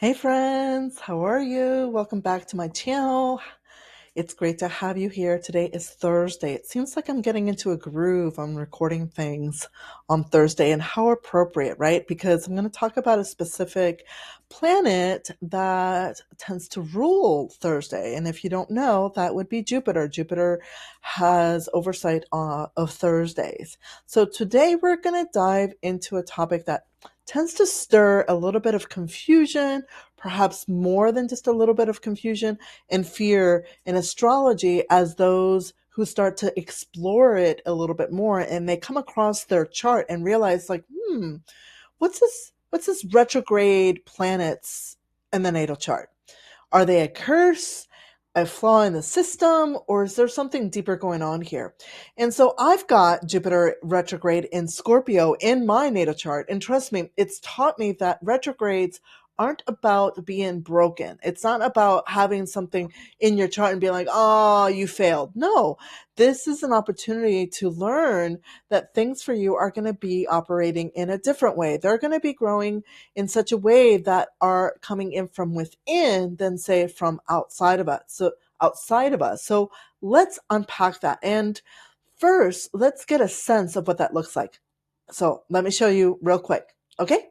Hey friends, how are you? Welcome back to my channel. It's great to have you here. Today is Thursday. It seems like I'm getting into a groove on recording things on Thursday, and how appropriate, right? Because I'm going to talk about a specific planet that tends to rule Thursday. And if you don't know, that would be Jupiter. Jupiter has oversight of Thursdays. So today we're going to dive into a topic that tends to stir a little bit of confusion, perhaps more than just a little bit of confusion and fear in astrology, as those who start to explore it a little bit more and they come across their chart and realize, like, what's this retrograde planets in the natal chart? Are they a curse, a flaw in the system, or is there something deeper going on here? And so I've got Jupiter retrograde in Scorpio in my natal chart. And trust me, it's taught me that retrogrades aren't about being broken. It's not about having something in your chart and being like, oh, you failed. No, this is an opportunity to learn that things for you are going to be operating in a different way. They're going to be growing in such a way that are coming in from within than, say, from outside of us. So let's unpack that. And first, let's get a sense of what that looks like. So let me show you real quick. Okay.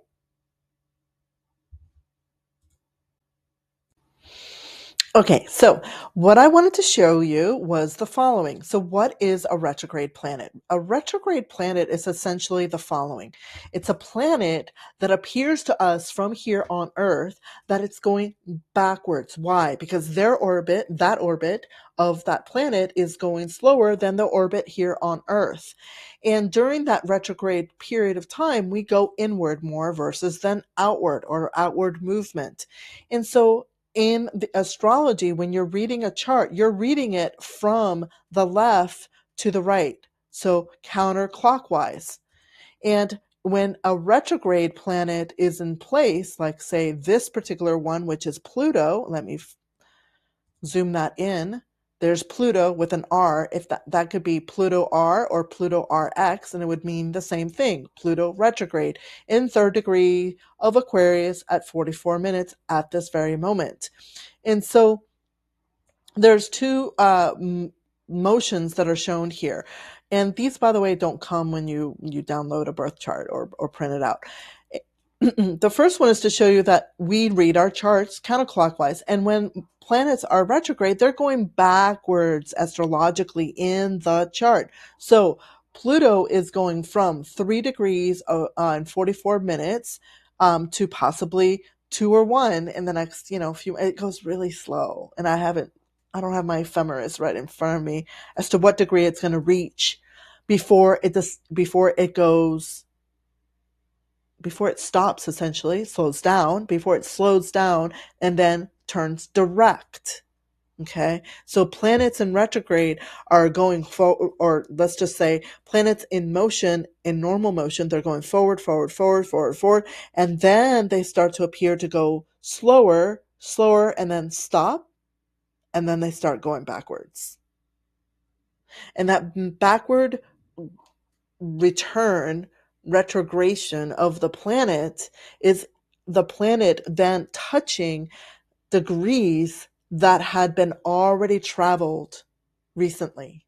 Okay, so what I wanted to show you was the following. So what is a retrograde planet? A retrograde planet is essentially the following. It's a planet that appears to us from here on Earth that it's going backwards. Why? Because that orbit of that planet is going slower than the orbit here on Earth. And during that retrograde period of time, we go inward more versus than outward, or outward movement. And so in the astrology, when you're reading a chart, you're reading it from the left to the right, so counterclockwise. And when a retrograde planet is in place, like, say, this particular one, which is Pluto, let me zoom that in. There's Pluto with an R. If that could be Pluto R or Pluto RX, and it would mean the same thing. Pluto retrograde in third degree of Aquarius at 44 minutes at this very moment. And so there's two motions that are shown here. And these, by the way, don't come when you download a birth chart or print it out. The first one is to show you that we read our charts counterclockwise. And when planets are retrograde, they're going backwards astrologically in the chart. So Pluto is going from 3 degrees in 44 minutes to possibly 2 or 1 in the next, few. It goes really slow. And I don't have my ephemeris right in front of me as to what degree it's going to reach before it stops, essentially, slows down, before it slows down and then turns direct. Okay, so planets in retrograde are going forward, or let's just say planets in motion, in normal motion, they're going forward, forward, forward, forward, forward, and then they start to appear to go slower, slower, and then stop, and then they start going backwards. And that backward retrogradation of the planet is the planet then touching degrees that had been already traveled recently.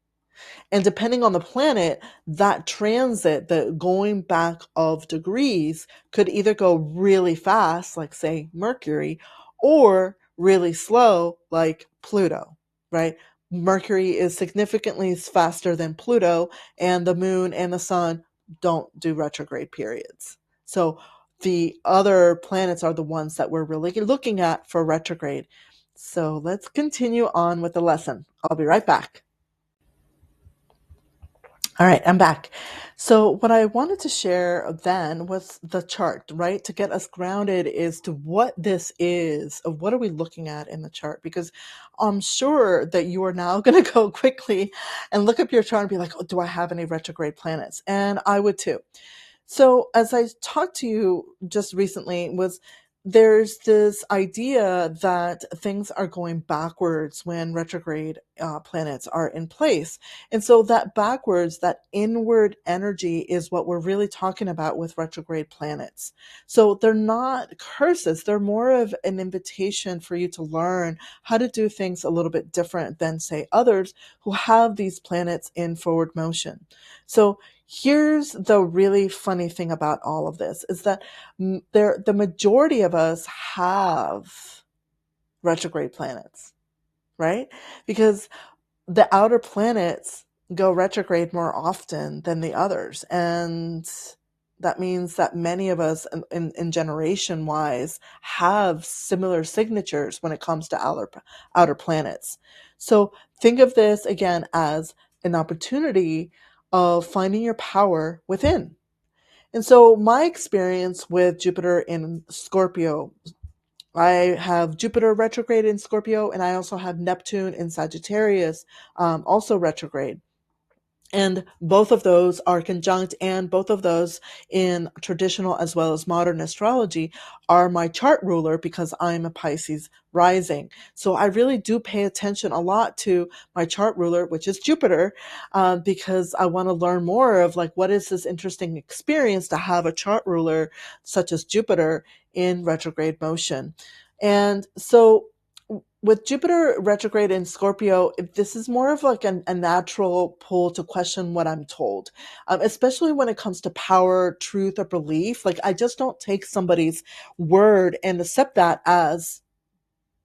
And depending on the planet, that transit, the going back of degrees, could either go really fast, like, say, Mercury, or really slow, like Pluto, right? Mercury is significantly faster than Pluto, and the moon and the sun don't do retrograde periods. So the other planets are the ones that we're really looking at for retrograde. So let's continue on with the lesson. I'll be right back. All right, I'm back. So what I wanted to share then was the chart, right? To get us grounded as to what this is, of what are we looking at in the chart? Because I'm sure that you are now going to go quickly and look up your chart and be like, oh, do I have any retrograde planets? And I would too. So as I talked to you just recently, was there's this idea that things are going backwards when retrograde planets are in place. And so that backwards, that inward energy is what we're really talking about with retrograde planets. So they're not curses, they're more of an invitation for you to learn how to do things a little bit different than, say, others who have these planets in forward motion. So here's the really funny thing about all of this is that the majority of us have retrograde planets, right? Because the outer planets go retrograde more often than the others. And that means that many of us in generation wise have similar signatures when it comes to outer planets. So think of this again as an opportunity of finding your power within. And so my experience with Jupiter in Scorpio, I have Jupiter retrograde in Scorpio, and I also have Neptune in Sagittarius, also retrograde. And both of those are conjunct, and both of those in traditional as well as modern astrology are my chart ruler because I'm a Pisces rising. So I really do pay attention a lot to my chart ruler, which is Jupiter, because I want to learn more of like, what is this interesting experience to have a chart ruler such as Jupiter in retrograde motion. And so with Jupiter retrograde in Scorpio, this is more of like a natural pull to question what I'm told, especially when it comes to power, truth, or belief. Like, I just don't take somebody's word and accept that as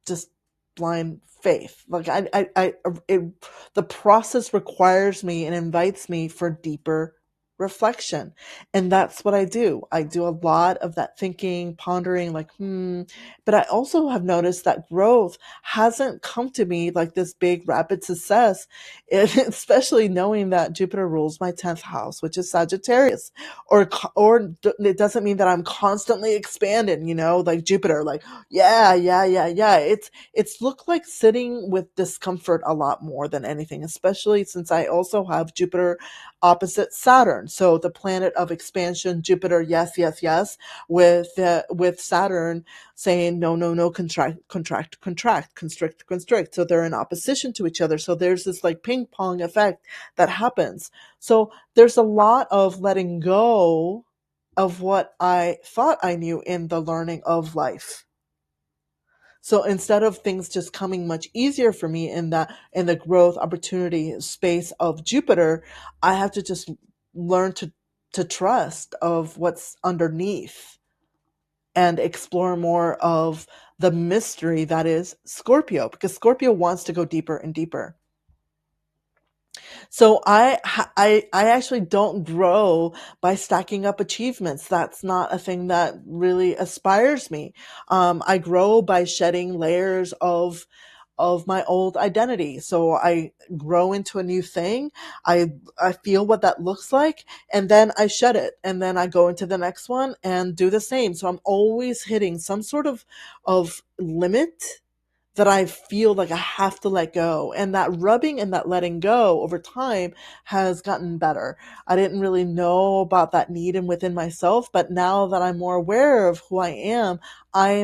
just blind faith. Like, the process requires me and invites me for deeper reflection. And that's what I do. I do a lot of that thinking, pondering, like, But I also have noticed that growth hasn't come to me like this big rapid success, especially knowing that Jupiter rules my 10th house, which is Sagittarius. It doesn't mean that I'm constantly expanding, like Jupiter, like, yeah, yeah, yeah, yeah. It's looked like sitting with discomfort a lot more than anything, especially since I also have Jupiter opposite Saturn. So the planet of expansion, Jupiter, yes, yes, yes, with Saturn saying no, no, no, contract, contract, contract, constrict, constrict. So they're in opposition to each other. So there's this like ping pong effect that happens. So there's a lot of letting go of what I thought I knew in the learning of life. So instead of things just coming much easier for me in the growth opportunity space of Jupiter, I have to just learn to trust of what's underneath and explore more of the mystery that is Scorpio, because Scorpio wants to go deeper and deeper. So I actually don't grow by stacking up achievements. That's not a thing that really aspires me. I grow by shedding layers of my old identity. So I grow into a new thing. I feel what that looks like, and then I shed it, and then I go into the next one and do the same. So I'm always hitting some sort of limit that I feel like I have to let go. And that rubbing and that letting go over time has gotten better. I didn't really know about that need and within myself, but now that I'm more aware of who I am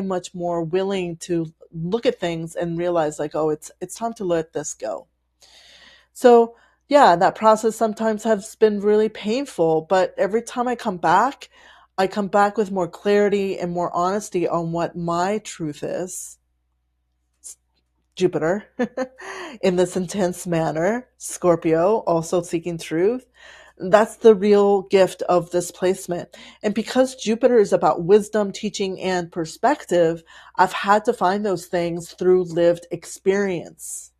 much more willing to look at things and realize like, oh, it's time to let this go. So yeah, that process sometimes has been really painful, but every time I come back with more clarity and more honesty on what my truth is. Jupiter in this intense manner, Scorpio also seeking truth. That's the real gift of this placement. And because Jupiter is about wisdom, teaching, and perspective, I've had to find those things through lived experience,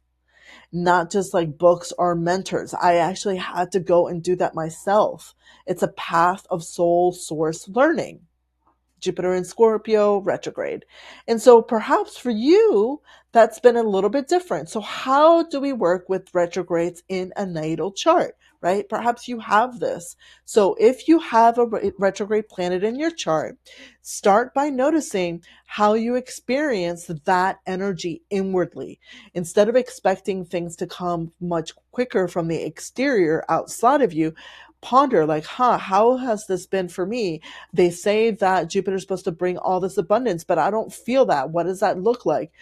not just like books or mentors. I actually had to go and do that myself. It's a path of soul source learning. Jupiter in Scorpio retrograde. And so perhaps for you, that's been a little bit different. So how do we work with retrogrades in a natal chart, right? Perhaps you have this. So if you have a retrograde planet in your chart, start by noticing how you experience that energy inwardly. Instead of expecting things to come much quicker from the exterior outside of you, ponder like, how has this been for me? They say that Jupiter's supposed to bring all this abundance, but I don't feel that. What does that look like?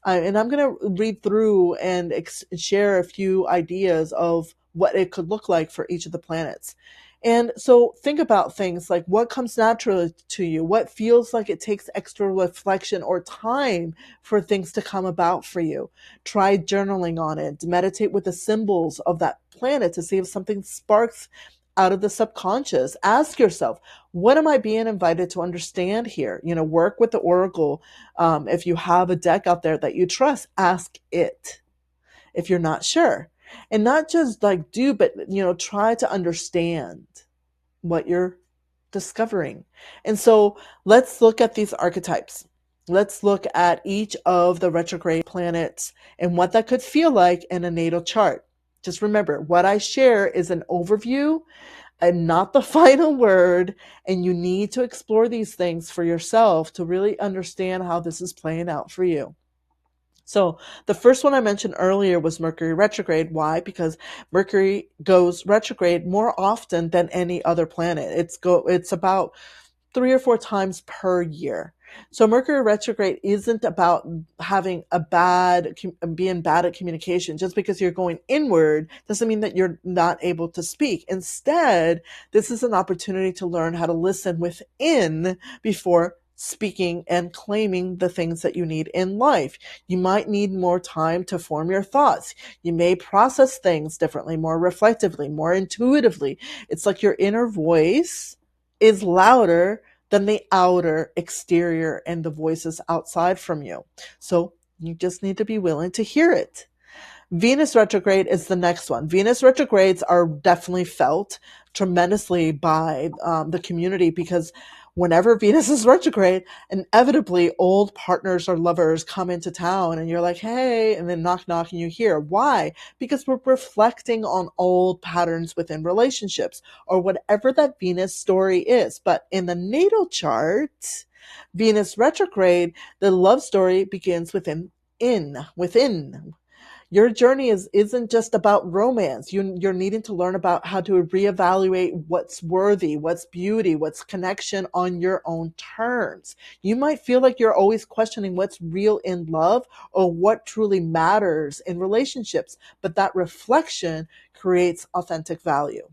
And I'm going to read through and share a few ideas of what it could look like for each of the planets. And so think about things like what comes naturally to you, what feels like it takes extra reflection or time for things to come about for you. Try journaling on it, meditate with the symbols of that planet to see if something sparks out of the subconscious. Ask yourself, what am I being invited to understand here? Work with the oracle. If you have a deck out there that you trust, ask it if you're not sure. And not just like do, but try to understand what you're discovering. And so let's look at these archetypes. Let's look at each of the retrograde planets and what that could feel like in a natal chart. Just remember, what I share is an overview and not the final word. And you need to explore these things for yourself to really understand how this is playing out for you. So the first one I mentioned earlier was Mercury retrograde. Why? Because Mercury goes retrograde more often than any other planet. It's about 3 or 4 times per year. So Mercury retrograde isn't about being bad at communication. Just because you're going inward doesn't mean that you're not able to speak. Instead, this is an opportunity to learn how to listen within before speaking and claiming the things that you need in life. You might need more time to form your thoughts. You may process things differently, more reflectively, more intuitively. It's like your inner voice is louder than the outer exterior and the voices outside from you. So you just need to be willing to hear it. Venus retrograde is the next one. Venus retrogrades are definitely felt tremendously by the community because whenever Venus is retrograde, inevitably old partners or lovers come into town and you're like, hey, and then knock, knock, and you hear. Why? Because we're reflecting on old patterns within relationships or whatever that Venus story is. But in the natal chart, Venus retrograde, the love story begins within. Your journey isn't just about romance. You're needing to learn about how to reevaluate what's worthy, what's beauty, what's connection on your own terms. You might feel like you're always questioning what's real in love or what truly matters in relationships, but that reflection creates authentic value.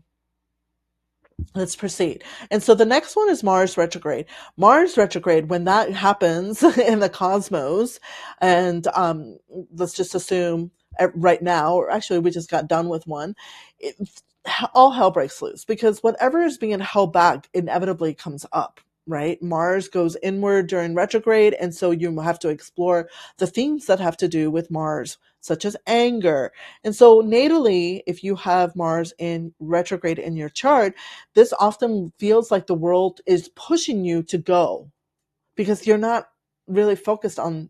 Let's proceed. And so the next one is Mars retrograde. Mars retrograde, when that happens in the cosmos, and let's just assume right now, or actually we just got done with one, it, all hell breaks loose because whatever is being held back inevitably comes up. Right? Mars goes inward during retrograde, and so you have to explore the themes that have to do with Mars, such as anger. And so natally, if you have Mars in retrograde in your chart, this often feels like the world is pushing you to go because you're not really focused on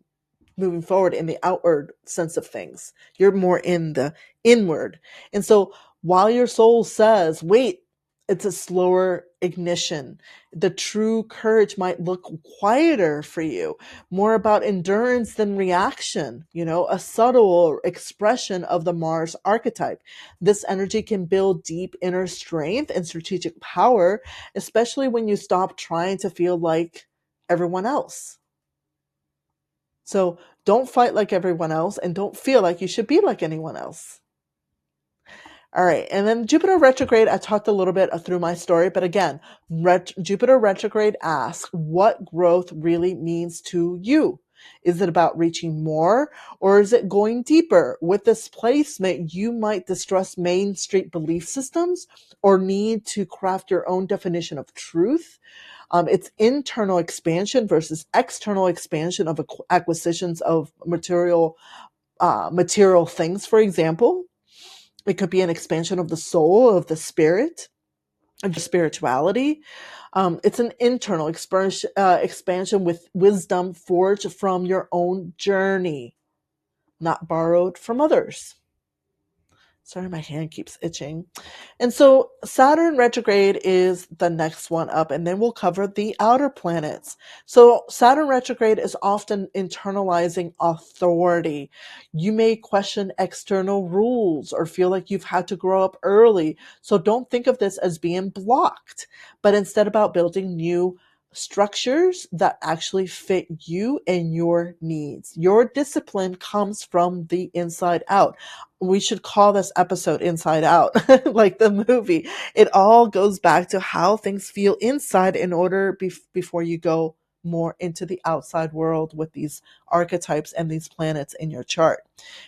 moving forward in the outward sense of things. You're more in the inward. And so while your soul says, wait, it's a slower ignition. The true courage might look quieter for you, more about endurance than reaction, a subtle expression of the Mars archetype. This energy can build deep inner strength and strategic power, especially when you stop trying to feel like everyone else. So don't fight like everyone else and don't feel like you should be like anyone else. All right. And then Jupiter retrograde, I talked a little bit through my story, but again, Jupiter retrograde asks what growth really means to you. Is it about reaching more or is it going deeper? With this placement, you might distrust Main Street belief systems or need to craft your own definition of truth. It's internal expansion versus external expansion of acquisitions of material things, for example. It could be an expansion of the soul, of the spirit, of your spirituality. It's an internal expansion with wisdom forged from your own journey, not borrowed from others. Sorry, my hand keeps itching. And so Saturn retrograde is the next one up, and then we'll cover the outer planets. So Saturn retrograde is often internalizing authority. You may question external rules or feel like you've had to grow up early. So don't think of this as being blocked, but instead about building new structures that actually fit you and your needs. Your discipline comes from the inside out. We should call this episode Inside Out, like the movie. It all goes back to how things feel inside in order before you go more into the outside world with these archetypes and these planets in your chart.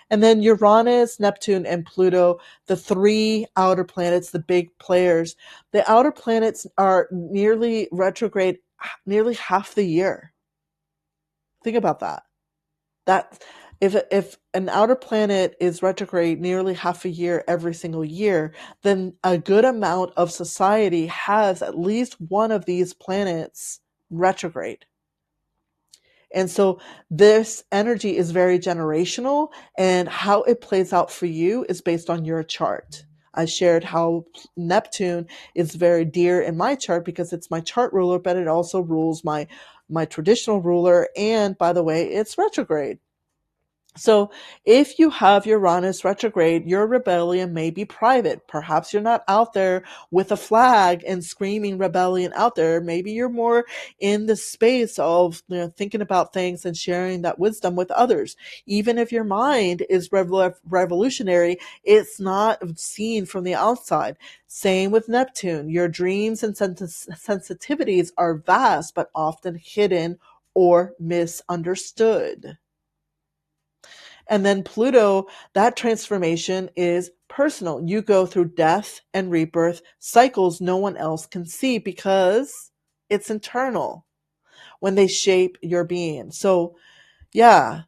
And then Uranus, Neptune, and Pluto, the three outer planets, the big players. The outer planets are nearly retrograde nearly half the year. Think about that. That if an outer planet is retrograde nearly half a year every single year, then a good amount of society has at least one of these planets retrograde. And so this energy is very generational, and how it plays out for you is based on your chart. I shared how Neptune is very dear in my chart because it's my chart ruler, but it also rules my traditional ruler. And by the way, it's retrograde. So if you have Uranus retrograde, your rebellion may be private. Perhaps you're not out there with a flag and screaming rebellion out there. Maybe you're more in the space of thinking about things and sharing that wisdom with others. Even if your mind is revolutionary, it's not seen from the outside. Same with Neptune. Your dreams and sensitivities are vast, but often hidden or misunderstood. And then Pluto, that transformation is personal. You go through death and rebirth cycles no one else can see because it's internal when they shape your being. So, yeah,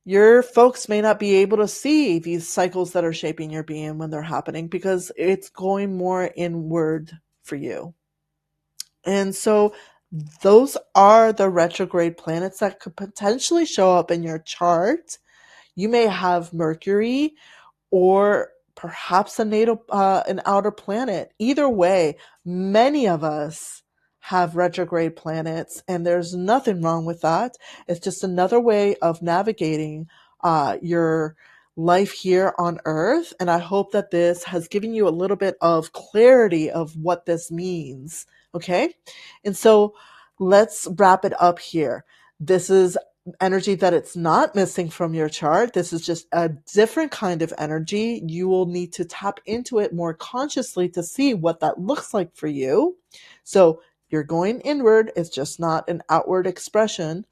your folks may not be able to see these cycles that are shaping your being when they're happening because it's going more inward for you. And so those are the retrograde planets that could potentially show up in your chart. You may have Mercury or perhaps an outer planet. Either way, many of us have retrograde planets, and there's nothing wrong with that. It's just another way of navigating your life here on Earth. And I hope that this has given you a little bit of clarity of what this means. Okay. And so let's wrap it up here. This is energy that it's not missing from your chart. This is just a different kind of energy. You will need to tap into it more consciously to see what that looks like for you. So you're going inward. It's just not an outward expression.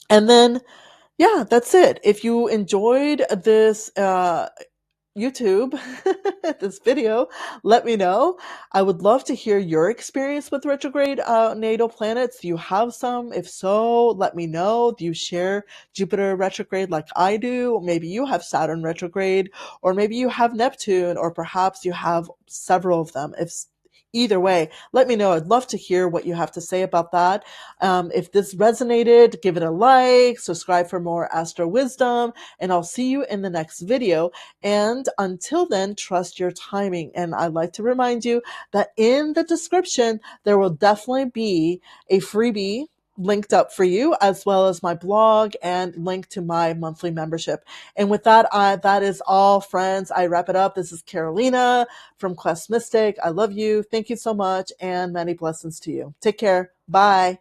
And then, yeah, that's it. If you enjoyed this YouTube, this video, let me know. I would love to hear your experience with retrograde natal planets. Do you have some? If so, let me know. Do you share Jupiter retrograde like I do? Maybe you have Saturn retrograde, or maybe you have Neptune, or perhaps you have several of them. Either way, let me know. I'd love to hear what you have to say about that. If this resonated, give it a like, subscribe for more Astro Wisdom, and I'll see you in the next video. And until then, trust your timing. And I'd like to remind you that in the description, there will definitely be a freebie linked up for you, as well as my blog and link to my monthly membership. And with that, that is all, friends. I wrap it up. This is Carolina from Quest Mystic. I love you. Thank you so much, and many blessings to you. Take care. Bye.